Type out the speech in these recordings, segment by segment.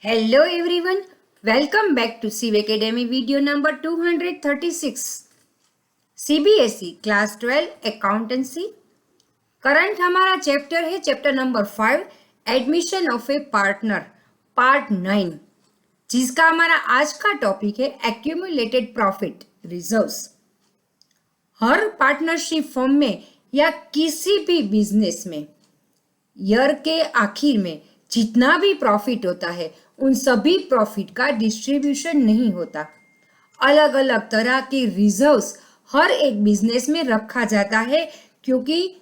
Hello everyone, welcome back to CIV Academy video number 236. CBSE class 12 accountancy. Current हमारा chapter है chapter number 5 admission of A partner part 9, जिसका हमारा आज का topic है accumulated profit reserves. हर partnership firm में या किसी भी बिजनेस में ईयर के आखिर में जितना भी प्रॉफिट होता है उन सभी प्रॉफिट का डिस्ट्रीब्यूशन नहीं होता। अलग अलग तरह के रिजर्व्स हर एक बिजनेस में रखा जाता है, क्योंकि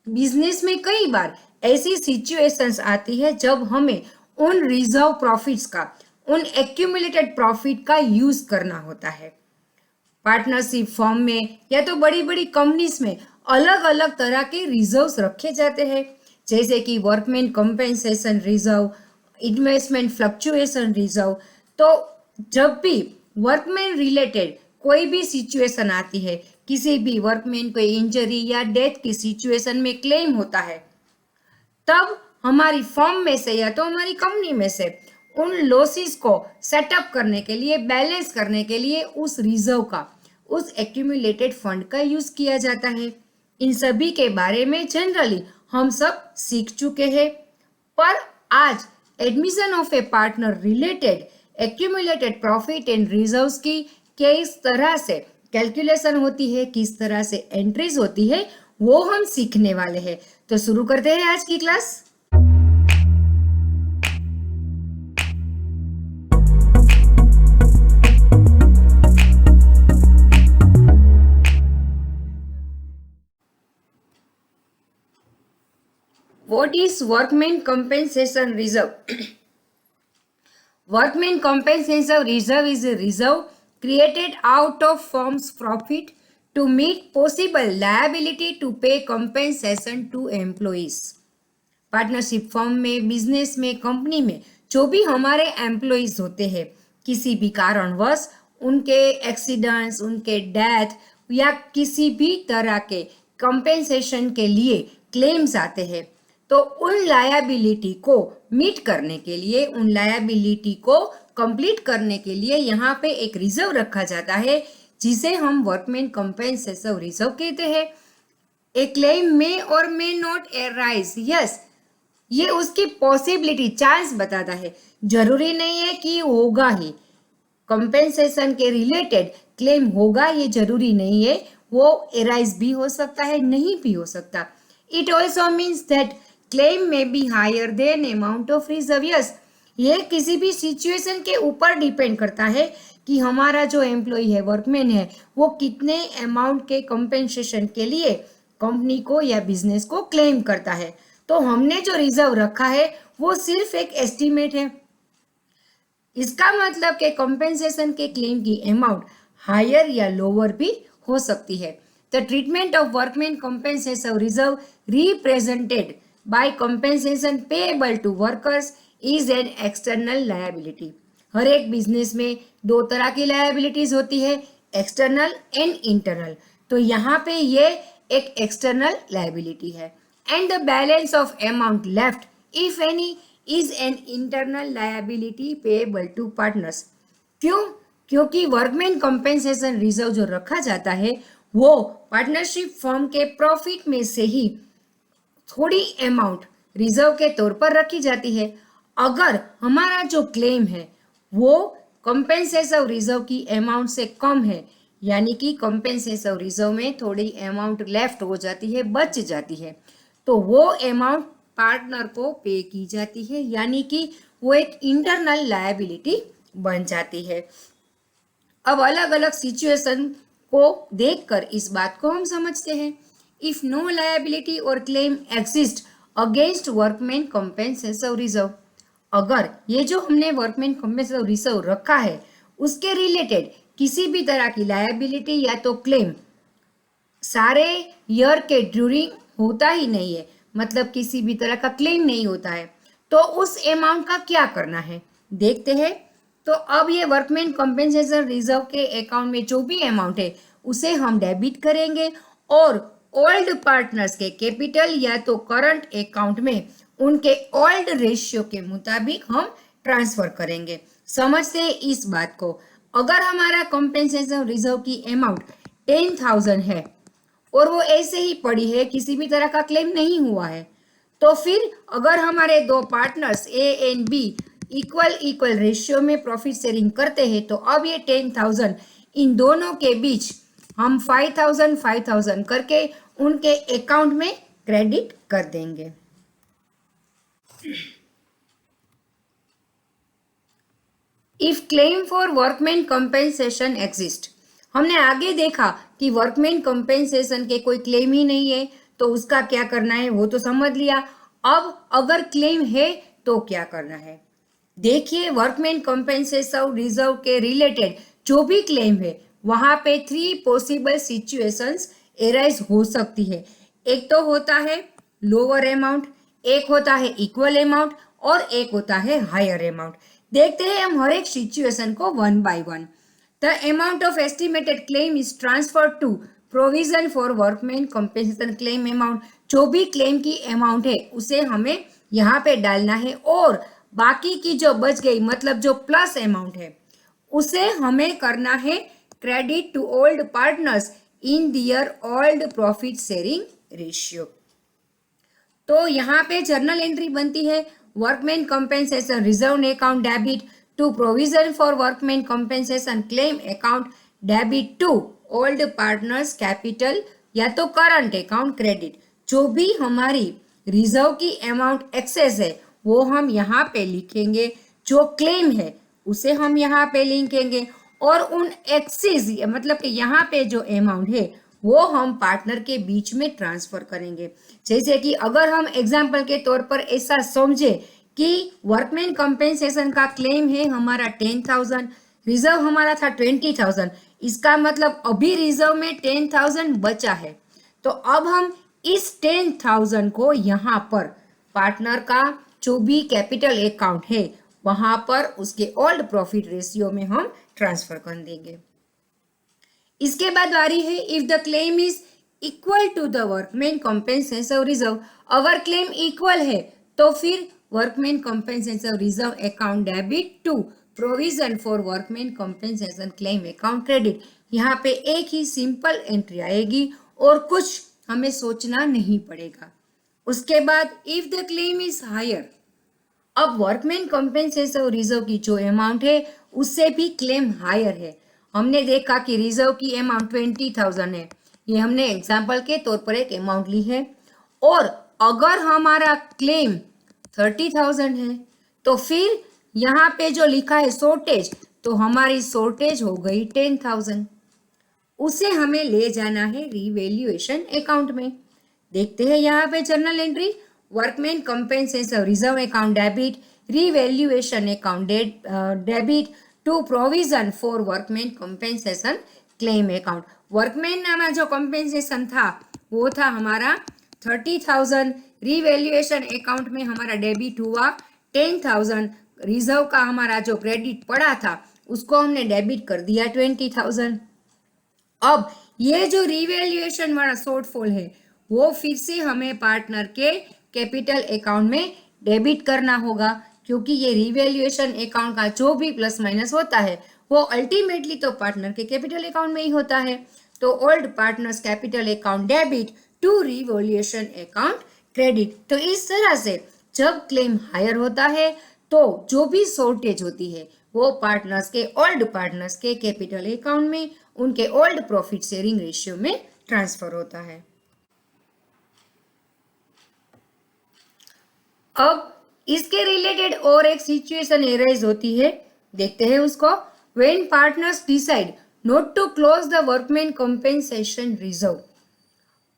बिजनेस में कई बार ऐसी सिचुएशंस आती है जब हमें उन रिजर्व प्रॉफिट्स का, उन एक्यूमुलेटेड प्रॉफिट का यूज करना होता है। पार्टनरशिप फर्म में या तो बड़ी बड़ी कंपनीज में अलग अलग तरह के रिजर्व्स रखे जाते हैं, जैसे कि workman compensation reserve, investment fluctuation reserve. तो जब भी वर्कमैन रिलेटेड कोई भी सिचुएशन आती है, किसी भी वर्कमैन को इंजरी या डेथ की सिचुएशन में क्लेम होता है, तब हमारी फर्म में से या तो हमारी कंपनी में से उन लॉसेस को सेटअप करने के लिए, बैलेंस करने के लिए उस रिजर्व का, उस एक्यूमुलेटेड फंड का यूज किया जाता है। इन सभी के बारे में जनरली हम सब सीख चुके हैं, पर आज admission of A partner related accumulated profit and reserves की किस तरह से कैलकुलेशन होती है, किस तरह से एंट्रीज होती है, वो हम सीखने वाले हैं। तो शुरू करते हैं आज की class. What is workman compensation reserve? Workman compensation reserve is a reserve created out of firm's profit to meet possible liability to pay compensation to employees. Partnership firm में, बिजनेस में, कंपनी में जो भी हमारे एम्प्लॉयज होते हैं, किसी भी कारणवश उनके एक्सीडेंट्स, उनके डेथ या किसी भी तरह के कंपेंसेशन के लिए क्लेम्स आते हैं, तो उन लायबिलिटी को मीट करने के लिए, उन लायबिलिटी को कंप्लीट करने के लिए यहाँ पे एक रिजर्व रखा जाता है, जिसे हम वर्कमैन कंपेंसेशन रिजर्व कहते हैं। ए क्लेम मे और मे नॉट अराइज, यस, ये उसकी पॉसिबिलिटी, चांस बताता है। जरूरी नहीं है कि होगा ही, कंपेंसेशन के रिलेटेड क्लेम होगा ये जरूरी नहीं है, वो अराइज भी हो सकता है, नहीं भी हो सकता। It also means that claim में be higher than amount of reserve, yes, ये किसी भी सिचुएशन के ऊपर डिपेंड करता है कि हमारा जो एम्प्लॉय है, वर्कमैन है, वो कितने अमाउंट के कंपेंसेशन के लिए कंपनी को या बिजनेस को क्लेम करता है। तो हमने जो रिजर्व रखा है वो सिर्फ एक एस्टिमेट है। इसका मतलब कि कंपेंसेशन के क्लेम की अमाउंट हायर या लोअर भी हो सकती है। The treatment of workman compensation reserve represented by compensation payable to workers is an external liability. हर एक बिजनेस में दो तरह की लायबिलिटीज होती है, एक्सटर्नल एंड इंटरनल। तो यहाँ पे ये एक एक्सटर्नल लायबिलिटी है। And the balance of amount left if any is an internal liability payable to partners. क्यों? क्योंकि वर्कमैन कंपेंसेशन रिजर्व जो रखा जाता है वो पार्टनरशिप फर्म के प्रॉफिट में से ही थोड़ी अमाउंट रिजर्व के तौर पर रखी जाती है। अगर हमारा जो क्लेम है वो कंपेंसेशन रिजर्व की अमाउंट से कम है, यानी कि कंपेंसेशन रिजर्व में थोड़ी अमाउंट लेफ्ट हो जाती है, बच जाती है, तो वो अमाउंट पार्टनर को पे की जाती है, यानी कि वो एक इंटरनल लायबिलिटी बन जाती है। अब अलग अलग सिचुएशन को देखकर इस बात को हम समझते हैं। If no liability or claim exists against workman compensation reserve, अगर ये जो हमने वर्कमैन कंपेंसेशन रिजर्व रखा है उसके रिलेटेड किसी भी तरह की लायबिलिटी या तो क्लेम सारे ईयर के ड्यूरिंग होता ही नहीं है, मतलब किसी भी तरह का क्लेम नहीं होता है, तो उस अमाउंट का क्या करना है देखते हैं। तो अब ये वर्कमैन कंपेंसेशन रिजर्व के अकाउंट में जो भी अमाउंट है उसे हम डेबिट करेंगे और ओल्ड पार्टनर्स के कैपिटल या तो करंट अकाउंट में उनके ओल्ड रेशियो के मुताबिक हम ट्रांसफर करेंगे। समझते हैं इस बात को। अगर हमारा कंपेंसेशन रिजर्व की अमाउंट 10,000 है और वो ऐसे ही पड़ी है, किसी भी तरह का क्लेम नहीं हुआ है, तो फिर अगर हमारे दो partners A and B equal ratio में प्रॉफिट शेयरिंग करते हैं, तो अब ये 10,000 इन दोनों के बीच हम 5,000 करके उनके अकाउंट में क्रेडिट कर देंगे। If claim for workman compensation exist, हमने आगे देखा कि वर्कमैन कंपेंसेशन के कोई क्लेम ही नहीं है, तो उसका क्या करना है वो तो समझ लिया। अब अगर क्लेम है तो क्या करना है, देखिए वर्कमैन कंपेंसेशन रिजर्व के रिलेटेड जो भी क्लेम है वहां पे 3 पॉसिबल सिचुएशंस एराइज हो सकती है। एक तो होता है लोअर अमाउंट, एक होता है इक्वल अमाउंट और एक होता है हायर अमाउंट। देखते हैं हम हर एक सिचुएशन को one by one. The amount of estimated claim is transferred to provision for workman compensation claim amount. जो भी क्लेम की अमाउंट है उसे हमें यहाँ पे डालना है और बाकी की जो बच गई मतलब जो प्लस अमाउंट है उसे हमें करना है credit to old partners in their old profit sharing ratio. तो यहाँ पे जर्नल एंट्री बनती है workman compensation reserve account debit to provision for workman compensation claim account debit to old partners capital या तो करंट अकाउंट क्रेडिट। जो भी हमारी रिजर्व की अमाउंट एक्सेस है वो हम यहाँ पे लिखेंगे, जो क्लेम है उसे हम यहाँ पे लिखेंगे और उन एक्सेस मतलब कि यहाँ पे जो अमाउंट है वो हम पार्टनर के बीच में ट्रांसफर करेंगे। जैसे कि अगर हम एग्जाम्पल के तौर पर ऐसा समझे कि वर्कमैन कंपेंसेशन का क्लेम है हमारा 10,000, रिजर्व हमारा था 20,000, इसका मतलब अभी रिजर्व में 10,000 बचा है, तो अब हम इस 10,000 को यहाँ पर पार्टनर का जो भी कैपिटल अकाउंट है वहां पर उसके ओल्ड प्रॉफिट रेशियो में हम ट्रांसफर कर देंगे। इसके बाद बारी है if the claim is equal to the workman compensation reserve. अगर क्लेम इक्वल है तो फिर workman compensation reserve account debit to provision for workman compensation claim account credit. यहाँ पे एक ही सिंपल एंट्री आएगी और कुछ हमें सोचना नहीं पड़ेगा। उसके बाद if the claim is higher, अब वर्कमैन कंपेंसेशन रिजर्व की जो अमाउंट है उससे भी क्लेम हायर है। हमने देखा कि रिजर्व की अमाउंट 20,000 है, ये हमने एग्जाम्पल के तौर पर एक अमाउंट ली है, और अगर हमारा क्लेम 30,000 है तो फिर यहाँ पे जो लिखा है शॉर्टेज, तो हमारी शॉर्टेज हो गई 10,000, उसे हमें ले जाना है रिवैल्यूएशन अकाउंट में। देखते हैं यहाँ पे journal entry workman compensation reserve account debit revaluation account debit to provision for workman compensation claim account. Workman नामा जो कंपेंसेशन था वो था हमारा 30,000, रिवैल्यूएशन अकाउंट में हमारा डेबिट हुआ 10,000, रिजर्व का हमारा जो क्रेडिट पड़ा था उसको हमने डेबिट कर दिया 20,000। अब ये जो रिवैल्यूएशन वाला शॉर्टफॉल है वो फिर से हमें पार्टनर के कैपिटल अकाउंट में डेबिट करना होगा, क्योंकि ये रिवैल्यूएशन अकाउंट का जो भी प्लस माइनस होता है वो अल्टीमेटली तो पार्टनर के कैपिटल अकाउंट में ही होता है। तो old partners capital account debit to revaluation account credit. तो इस तरह से जब क्लेम हायर होता है तो जो भी शॉर्टेज होती है वो पार्टनर्स के ओल्ड पार्टनर्स के कैपिटल अकाउंट में उनके ओल्ड प्रॉफिट शेयरिंग रेशियो में ट्रांसफर होता है। अब इसके रिलेटेड और एक सिचुएशन एराइज होती है, देखते हैं उसको। When partners decide not to close the workman compensation reserve,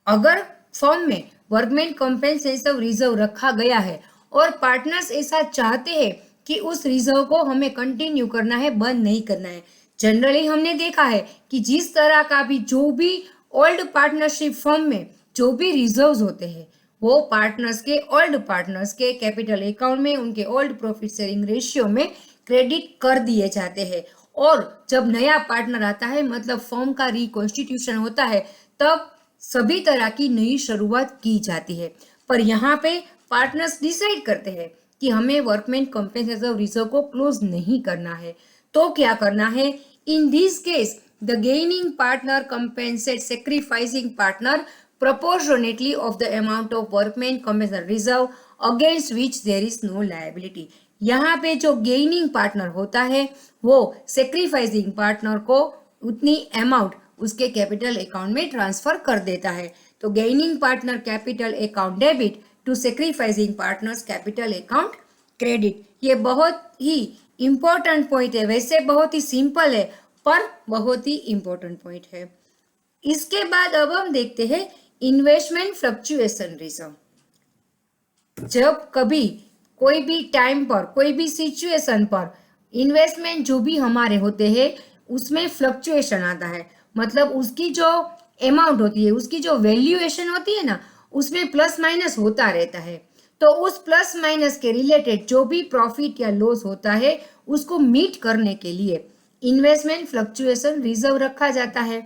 अगर फर्म में वर्कमैन कंपेंसेशन रिजर्व रखा गया है और पार्टनर्स ऐसा चाहते हैं कि उस रिजर्व को हमें कंटिन्यू करना है, बंद नहीं करना है। जनरली हमने देखा है कि जिस तरह का भी जो भी ओल्ड पार्टनरशिप फर्म में जो भी रिजर्व्स होते हैं वो पार्टनर्स के ओल्ड पार्टनर्स के कैपिटल अकाउंट में उनके ओल्ड प्रॉफिट शेयरिंग रेशियो में क्रेडिट कर दिए जाते हैं। और जब नया पार्टनर आता है मतलब फर्म का रिकॉन्स्टिट्यूशन होता है तब सभी तरह की नई शुरुआत की जाती है। पर यहाँ पे पार्टनर्स डिसाइड करते हैं कि हमें वर्कमैन कंपेंसेशन रिजर्व को क्लोज नहीं करना है, तो क्या करना है? In this case the gaining partner compensate sacrificing partner proportionately of the amount of workman compensation reserve against which there is no liability. यहाँ पे जो गेनिंग पार्टनर होता है वो सेक्रीफाइसिंग पार्टनर को उतनी अमाउंट उसके कैपिटल अकाउंट में ट्रांसफर कर देता है। तो gaining partner capital account debit to sacrificing partners capital account credit. ये बहुत ही इंपॉर्टेंट पॉइंट है, वैसे बहुत ही सिंपल है पर बहुत ही इंपॉर्टेंट पॉइंट है। इसके बाद अब हम देखते हैं इन्वेस्टमेंट फ्लक्चुएशन रिजर्व। जब कभी कोई भी टाइम पर कोई भी सिचुएशन पर इन्वेस्टमेंट जो भी हमारे होते हैं उसमें फ्लक्चुएशन आता है, मतलब उसकी जो अमाउंट होती है, उसकी जो वैल्यूएशन होती है ना, उसमें प्लस माइनस होता रहता है। तो उस प्लस माइनस के रिलेटेड जो भी प्रॉफिट या लॉस होता है उसको मीट करने के लिए इन्वेस्टमेंट फ्लक्चुएशन रिजर्व रखा जाता है।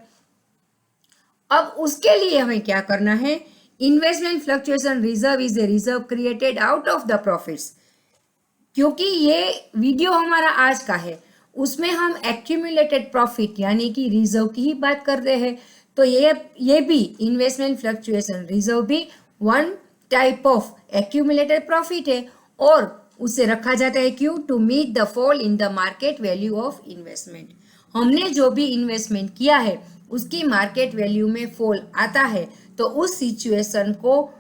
अब उसके लिए हमें क्या करना है? Investment fluctuation reserve is a reserve created out of the profits. क्योंकि ये वीडियो हमारा आज का है, उसमें हम एक्यूमुलेटेड प्रॉफिट यानी कि रिजर्व की ही बात कर रहे हैं, तो ये भी इन्वेस्टमेंट फ्लक्चुएशन रिजर्व भी one type of accumulated profit है और उसे रखा जाता है क्यों? To meet the fall in the market value of investment. हमने जो भी इन्वेस्टमेंट किया है उसकी मार्केट वैल्यू में फॉल आता है, तो उस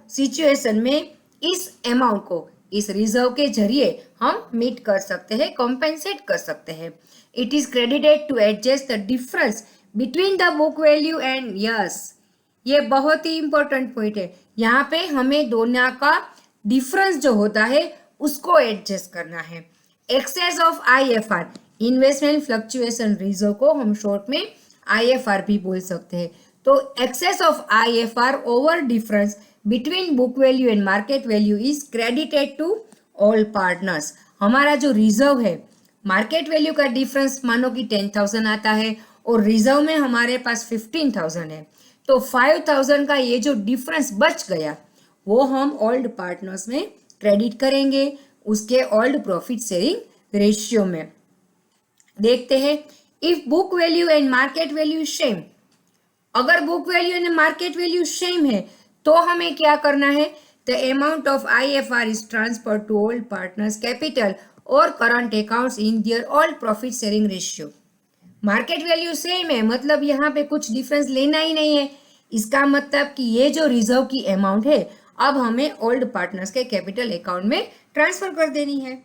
सिचुएशन में इस अमाउंट को इस रिजर्व के जरिए हम मीट कर सकते हैं, कॉम्पेंसेट कर सकते हैं। It is credited to adjust the difference between the book value and yes. ये बहुत ही इंपॉर्टेंट पॉइंट है, यहाँ पे हमें दोनों का डिफरेंस जो होता है उसको एडजस्ट करना है। Excess of IFR investment fluctuation reserve को हम शॉर्ट में IFR भी बोल सकते हैं। तो excess of IFR over difference between book value and market value is credited to all partners. हमारा जो रिजर्व है, मार्केट वैल्यू का डिफरेंस मानो कि 10,000 आता है और रिजर्व में हमारे पास 15,000 है, तो 5,000 का ये जो डिफरेंस बच गया वो हम ओल्ड पार्टनर्स में क्रेडिट करेंगे उसके ओल्ड प्रॉफिट शेयरिंग रेशियो में। देखते हैं, if book value and market value same, अगर book value and market value same है तो हमें क्या करना है? The amount of IFR is transfer to old partners capital और current accounts in their old profit sharing ratio. Market value same है, मतलब यहाँ पे कुछ डिफरेंस लेना ही नहीं है। इसका मतलब कि ये जो रिजर्व की अमाउंट है अब हमें ओल्ड पार्टनर्स के कैपिटल अकाउंट में ट्रांसफर कर देनी है।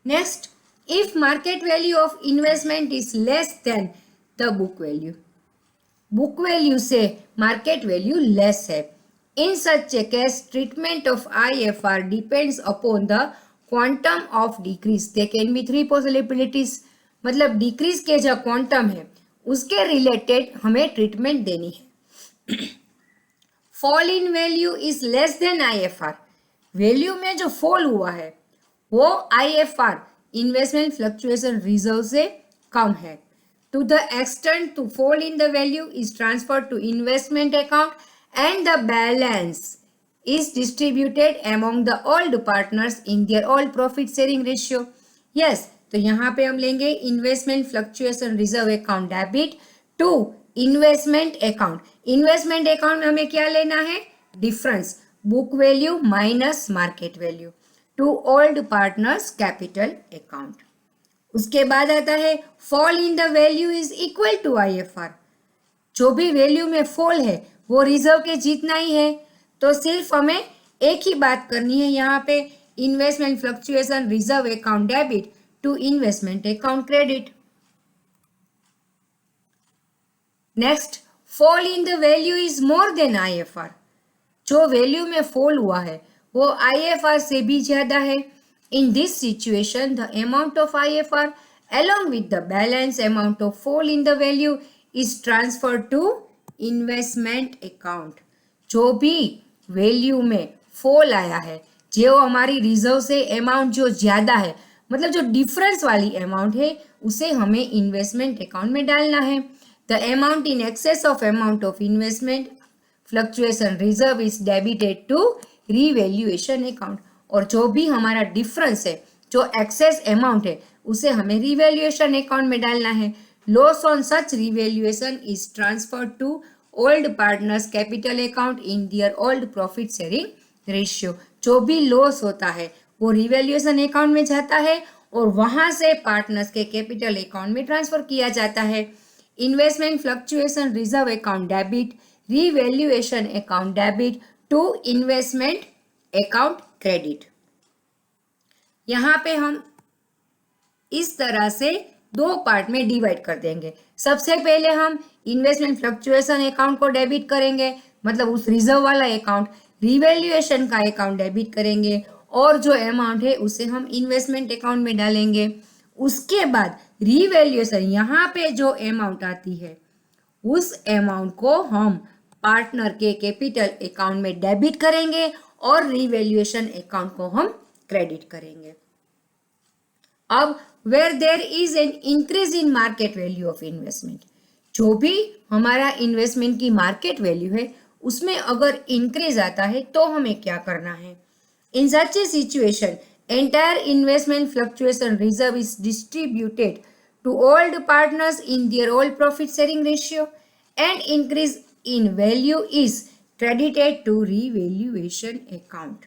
Next, if market value of investment is less than the book value, book value से मार्केट वैल्यू लेस है, in such a case treatment of IFR depends upon the quantum of decrease. They can be 3 possibilities, मतलब decrease के जो quantum है उसके related हमें treatment देनी है। Fall in value is less then IFR, value में जो फॉल हुआ है वो IFR इन्वेस्टमेंट फ्लक्चुएशन रिजर्व से कम है। To the extent to fall in the value is transferred to investment account and the balance is distributed among the old partners in their old profit sharing ratio. Yes, तो यहाँ पे हम लेंगे investment fluctuation reserve account debit to investment account. Investment account में हमें क्या लेना है? Difference book value minus market value to old partners capital account. उसके बाद आता है fall in the value is equal to IFR, जो भी वैल्यू में फॉल है वो रिजर्व के जितना ही है, तो सिर्फ हमें एक ही बात करनी है यहाँ पे, investment fluctuation reserve account debit to investment account credit. Next, fall in the value is more than IFR, जो वैल्यू में फॉल हुआ है वो IFR से भी ज्यादा है। In this situation, the amount of IFR along with the balance amount of fall in the value is transferred to investment account. जो भी वैल्यू में फॉल आया है, जो हमारी रिजर्व से अमाउंट जो ज्यादा है, मतलब जो डिफरेंस वाली अमाउंट है उसे हमें इन्वेस्टमेंट अकाउंट में डालना है। The amount in excess of amount of investment fluctuation reserve is debited to revaluation account. और जो भी हमारा डिफरेंस है, जो एक्सेस अमाउंट है, उसे हमें रिवैल्यूएशन अकाउंट में डालना है. Loss on such revaluation is transferred to old partners capital account in their old profit sharing ratio. जो भी लॉस होता है वो रिवैल्यूएशन अकाउंट में जाता है और वहां से पार्टनर्स के कैपिटल अकाउंट में ट्रांसफर किया जाता है. Investment fluctuation reserve account debit, revaluation account debit to investment account credit. यहाँ पे हम इस तरह से दो पार्ट में डिवाइड कर देंगे. सबसे पहले हम इन्वेस्टमेंट फ्लक्चुएशन अकाउंट को डेबिट करेंगे, मतलब उस रिजर्व वाला अकाउंट. रिवैल्यूएशन का अकाउंट डेबिट करेंगे और जो अमाउंट है उसे हम इन्वेस्टमेंट अकाउंट में डालेंगे. उसके बाद रिवैल्यूएशन, यहाँ पे जो अमाउंट आती है उस अमाउंट को हम पार्टनर के कैपिटल अकाउंट में डेबिट करेंगे और रिवैल्यूएशन अकाउंट को हम क्रेडिट करेंगे. अब where there is an increase in market value of investment, जो भी हमारा इन्वेस्टमेंट की मार्केट वैल्यू है उसमें अगर इंक्रीज आता है तो हमें क्या करना है. In such A situation entire investment fluctuation reserve is distributed to old partners in their old profit sharing ratio and increase in value is credited to revaluation account.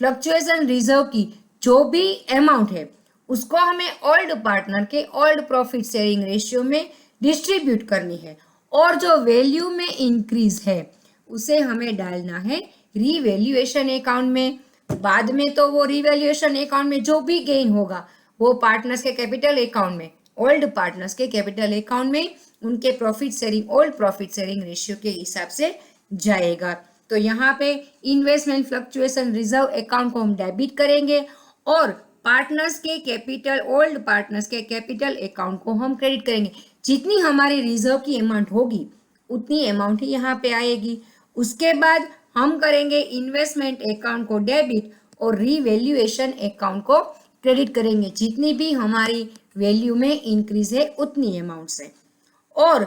Fluctuation reserve की जो भी अमाउंट है उसको हमें old partner के old profit sharing ratio में distribute करनी है और जो वैल्यू में इंक्रीज है उसे हमें डालना है रिवैल्यूएशन अकाउंट में. बाद में तो वो रिवैल्यूएशन अकाउंट में जो भी गेन होगा वो पार्टनर्स के कैपिटल अकाउंट में, ओल्ड पार्टनर्स के कैपिटल अकाउंट में उनके profit sharing, old profit sharing ratio के हिसाब से जाएगा. तो यहाँ पे इन्वेस्टमेंट फ्लक्चुएशन रिजर्व अकाउंट को हम डेबिट करेंगे और पार्टनर्स के कैपिटल, ओल्ड पार्टनर्स के कैपिटल अकाउंट को हम क्रेडिट करेंगे. जितनी हमारी रिजर्व की अमाउंट होगी उतनी अमाउंट ही यहाँ पे आएगी. उसके बाद हम करेंगे इन्वेस्टमेंट अकाउंट को डेबिट और रिवैल्यूएशन अकाउंट को क्रेडिट करेंगे. जितनी भी हमारी वैल्यू में इंक्रीज है उतनी अमाउंट से. और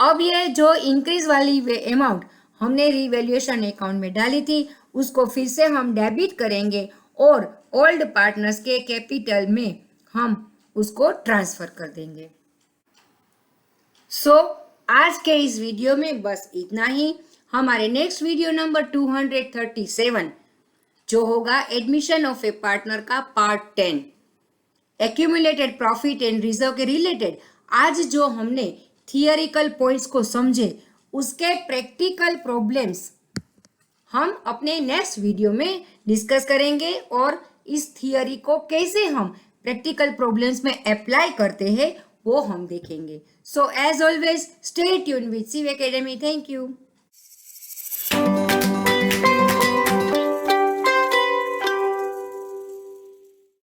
अब ये जो इंक्रीज वाली अमाउंट हमने रिवैल्यूएशन अकाउंट में डाली थी उसको फिर से हम डेबिट करेंगे और ओल्ड पार्टनर्स के कैपिटल में हम उसको ट्रांसफर कर देंगे. सो आज के इस वीडियो में बस इतना ही. हमारे नेक्स्ट वीडियो नंबर 237 जो होगा एडमिशन ऑफ ए पार्टनर का part 10, accumulated profit and reserve के रिलेटेड आज जो हमने थियोरिकल पॉइंट्स को समझे उसके प्रैक्टिकल प्रॉब्लम्स हम अपने नेक्स्ट वीडियो में डिस्कस करेंगे और इस थियोरी को कैसे हम प्रैक्टिकल प्रॉब्लम्स में अप्लाई करते हैं वो हम देखेंगे. So as always stay tuned with Sieve academy. Thank you.